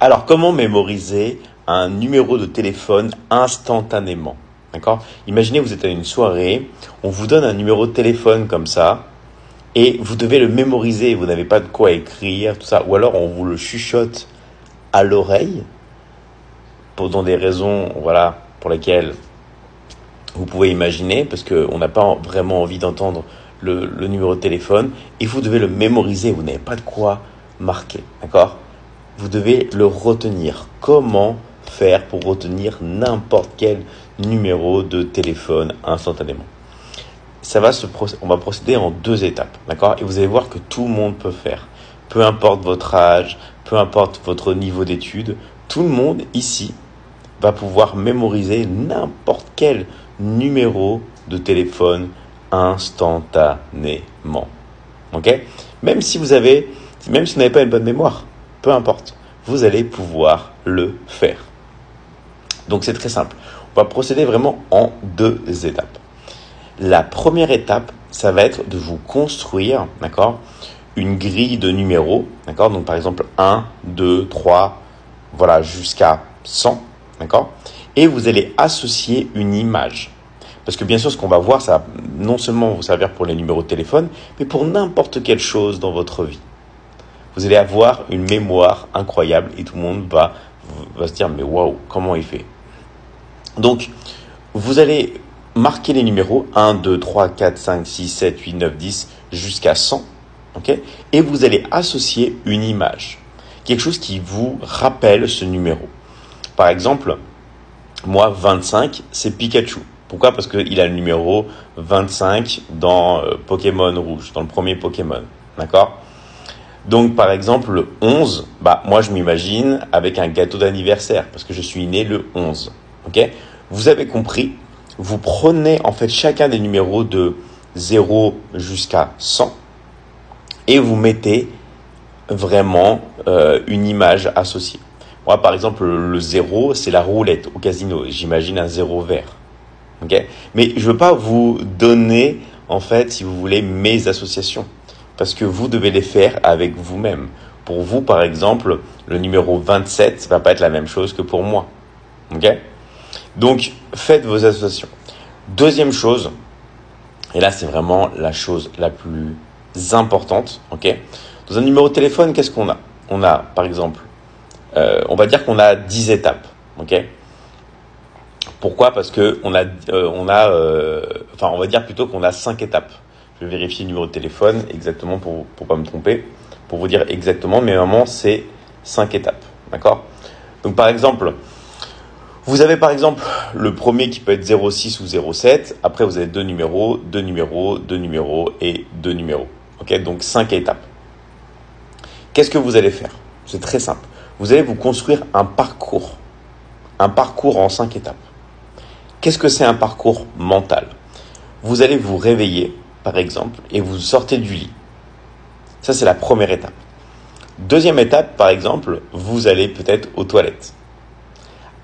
Alors, comment mémoriser un numéro de téléphone instantanément? D'accord? Imaginez, vous êtes à une soirée, on vous donne un numéro de téléphone comme ça, et vous devez le mémoriser. Vous n'avez pas de quoi écrire, tout ça. Ou alors, on vous le chuchote à l'oreille, dans des raisons, voilà, pour lesquelles vous pouvez imaginer, parce qu'on n'a pas vraiment envie d'entendre le numéro de téléphone, et vous devez le mémoriser. Vous n'avez pas de quoi marquer, d'accord? Vous devez le retenir. Comment faire pour retenir n'importe quel numéro de téléphone instantanément? On va procéder en 2 étapes, d'accord? Et vous allez voir que tout le monde peut faire. Peu importe votre âge, peu importe votre niveau d'études, tout le monde ici va pouvoir mémoriser n'importe quel numéro de téléphone instantanément. Ok? Même si vous n'avez pas une bonne mémoire, peu importe, vous allez pouvoir le faire. Donc c'est très simple. On va procéder vraiment en 2 étapes. La première étape, ça va être de vous construire, d'accord, une grille de numéros, d'accord? Donc par exemple 1, 2, 3, voilà, jusqu'à 100, d'accord? Et vous allez associer une image. Parce que bien sûr, ce qu'on va voir, ça va non seulement vous servir pour les numéros de téléphone, mais pour n'importe quelle chose dans votre vie. Vous allez avoir une mémoire incroyable et tout le monde va se dire, mais waouh, comment il fait? Donc, vous allez marquer les numéros 1, 2, 3, 4, 5, 6, 7, 8, 9, 10 jusqu'à 100. Okay? Et vous allez associer une image. Quelque chose qui vous rappelle ce numéro. Par exemple, moi, 25, c'est Pikachu. Pourquoi? Parce qu'il a le numéro 25 dans Pokémon Rouge, dans le premier Pokémon. D'accord? Donc, par exemple, le 11, moi, je m'imagine avec un gâteau d'anniversaire, parce que je suis né le 11. Ok? Vous avez compris? Vous prenez, en fait, chacun des numéros de 0 jusqu'à 100 et vous mettez vraiment une image associée. Moi, par exemple, le 0, c'est la roulette au casino. J'imagine un 0 vert. Okay? Mais je ne veux pas vous donner, en fait, si vous voulez, mes associations. Parce que vous devez les faire avec vous-même. Pour vous, par exemple, le numéro 27, ça ne va pas être la même chose que pour moi. Okay? Donc, faites vos associations. Deuxième chose, et là, c'est vraiment la chose la plus importante. Okay? Dans un numéro de téléphone, qu'est-ce qu'on a? On a, par exemple, on va dire qu'on a 10 étapes. Okay? Pourquoi? Parce que on va dire plutôt qu'on a 5 étapes. Je vais vérifier le numéro de téléphone exactement pour pas me tromper, pour vous dire exactement, mais vraiment c'est 5 étapes. D'accord? Donc par exemple, vous avez par exemple le premier qui peut être 06 ou 07, après vous avez 2 numéros, 2 numéros, 2 numéros et 2 numéros. Ok? Donc 5 étapes. Qu'est-ce que vous allez faire? C'est très simple. Vous allez vous construire un parcours en 5 étapes. Qu'est-ce que c'est un parcours mental? Vous allez vous réveiller, par exemple, et vous sortez du lit. Ça, c'est la première étape. Deuxième étape, par exemple, vous allez peut-être aux toilettes.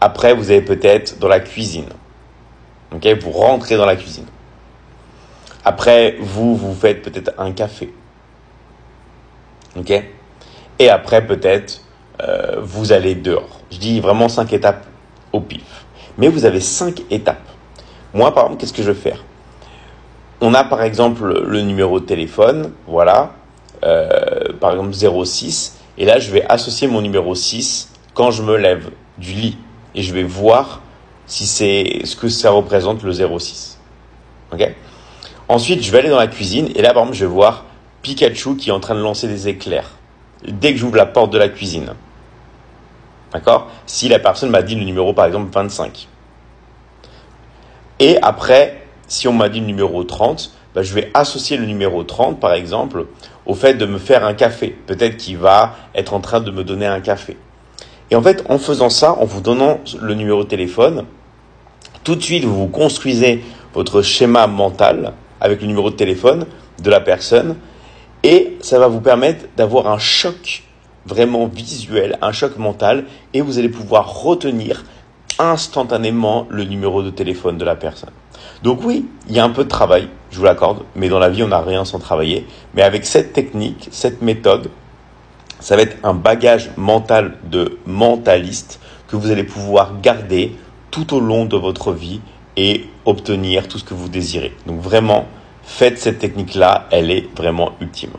Après, vous allez peut-être dans la cuisine. Okay? Vous rentrez dans la cuisine. Après, vous faites peut-être un café. Okay? Et après, peut-être, vous allez dehors. Je dis vraiment 5 étapes au pif. Mais vous avez 5 étapes. Moi, par exemple, qu'est-ce que je vais faire? On a par exemple le numéro de téléphone, voilà, par exemple 06, et là je vais associer mon numéro 6 quand je me lève du lit, et je vais voir si c'est ce que ça représente le 06. Okay? Ensuite, je vais aller dans la cuisine, et là par exemple je vais voir Pikachu qui est en train de lancer des éclairs, dès que j'ouvre la porte de la cuisine. D'accord? Si la personne m'a dit le numéro par exemple 25. Et après, si on m'a dit le numéro 30, je vais associer le numéro 30, par exemple, au fait de me faire un café. Peut-être qu'il va être en train de me donner un café. Et en fait, en faisant ça, en vous donnant le numéro de téléphone, tout de suite, vous construisez votre schéma mental avec le numéro de téléphone de la personne. Et ça va vous permettre d'avoir un choc vraiment visuel, un choc mental. Et vous allez pouvoir retenir instantanément le numéro de téléphone de la personne. Donc oui, il y a un peu de travail, je vous l'accorde, mais dans la vie, on n'a rien sans travailler. Mais avec cette technique, cette méthode, Ça va être un bagage mental de mentaliste que vous allez pouvoir garder tout au long de votre vie et obtenir tout ce que vous désirez. Donc vraiment, faites cette technique-là, elle est vraiment ultime.